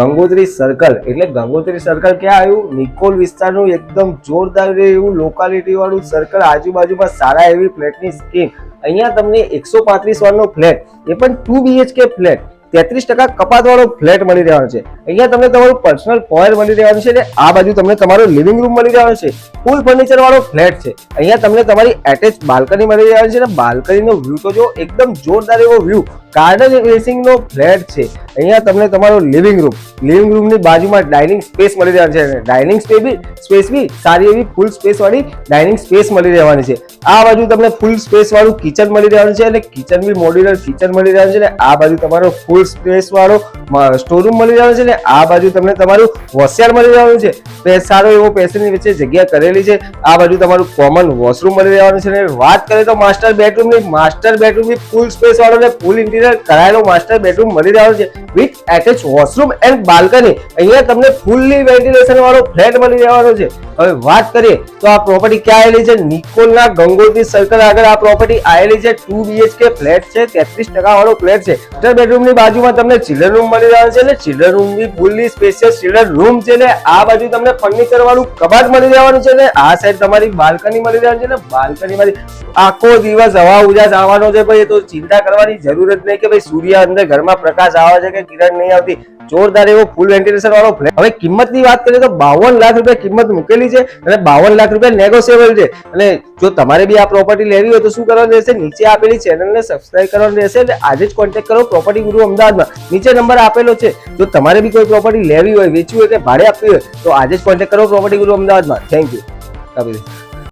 Gangotri circle એટલે Gangotri circle ક્યાં આવ્યું? નિકોલ વિસ્તારનું એકદમ જોરદાર એવું લોકાલિટી વાળું સર્કલ, આજુબાજુમાં સારા એવી ફ્લેટની સ્કીમ. અહીંયા તમને 135 વાળનો ફ્લેટ, એ પણ 2 BHK ફ્લેટ, 33% કપાત વાળો ફ્લેટ મળી રહેવાનો છે. અહીંયા તમને તમારું પર્સનલ પોયર મળી રહેવાનું છે અને આ બાજુ તમને તમારો લિવિંગ રૂમ મળી રહેવાનો છે. ફૂલ ફર્નિચર વાળો ફ્લેટ છે. અહીંયા તમને તમારી એટેચ બાલ્કની મળી રહેવાની છે અને બાલ્કનીનો વ્યૂ તો જો એકદમ જોરદાર એવો વ્યૂ, ગાર્ડન ફેસિંગ નો ફ્લેટ છે. અહીંયા તમને તમારો લિવિંગ રૂમની બાજુમાં ડાઇનિંગ સ્પેસ મળી રહેવાની છે. ડાઇનિંગ સ્પેસ બી સારી એવી ફૂલ સ્પેસ વાળી ડાઇનિંગ સ્પેસ મળી રહેવાની છે. આ બાજુ તમને ફૂલ સ્પેસ વાળું કિચન મળી રહેવાનું છે અને કિચન બી મોડ્યુલર કિચન મળી રહેવાનું છે. અને આ બાજુ તમારો ફૂલ સ્પેસ વાળો સ્ટોરરૂમ મળી રહેવાનો છે. અને આ બાજુ તમને તમારું વોશિયાર મળી રહેવાનું છે. સારો એવો પેસેજની વચ્ચે જગ્યા કરેલી છે. આ બાજુ તમારું કોમન વોશરૂમ મળી રહેવાનું છે. અને વાત કરીએ તો માસ્ટર બેડરૂમ બી ફૂલ સ્પેસ વાળો અને ફૂલ ઇન્ટિરિયર કરાયેલો માસ્ટર બેડરૂમ મળી રહ્યો છે with attach washroom and balcony. અહીંયા તમને ફૂલ્લી વેન્ટિલેશન વાળો ફ્લેટ મળી રહેવાનો છે. હવે વાત કરીએ તો આ પ્રોપર્ટી ક્યાં આવેલી છે? નિકોલના ગંગોત્રી સર્કલ આગળ આ પ્રોપર્ટી આવેલી છે. 2 BHK ફ્લેટ છે, 33% વાળો ફ્લેટ છે. માસ્ટર બેડરૂમની બાજુમાં તમને ચિલ્ડ્રન રૂમ મળી રહ્યો છે. એટલે ચિલ્ડ્રન રૂમ બી ફૂલ્લી સ્પેશિયસ ચિલ્ડ્રન રૂમ છે. એટલે આ બાજુ તમને ફર્નિચર વાળું કબાટ મળી રહેવાનું છે. અને આ સાઈડ તમારી બાલ્કની મળી રહેવાની છે. અને બાલ્કનીમાંથી આખો દિવસ હવા ઉજાસ આવવાનો છે. ભાઈ એ તો ચિંતા કરવાની જરૂર જ નહીં કે ભાઈ સૂર્ય અંદર ઘરમાં પ્રકાશ આવે છે કે કિરણ નહીં આવતી. જોરદાર એવો ફૂલ વેન્ટિલેશન વાળો ફ્લેટ. હવે કિંમતની વાત કરીએ તો 52 લાખ રૂપિયા કિંમત મૂકેલી છે અને 52 લાખ રૂપિયા નેગોશિયેબલ છે. અને જો તમારે બી આ પ્રોપર્ટી લેવી હોય તો શું કરવાનું રહેશે? નીચે આપેલી ચેનલને સબસ્ક્રાઇબ કરવાનું રહેશે. એટલે આજે જ કોન્ટેક્ટ કરો પ્રોપર્ટી ગુરુ અમદાવાદમાં. નીચે નંબર આપેલો છે. જો તમારે બી કોઈ પ્રોપર્ટી લેવી હોય, વેચવી હોય કે ભાડે આપવી હોય તો આજે જ કોન્ટેક્ટ કરો પ્રોપર્ટી ગુરુ અમદાવાદમાં. Thank you.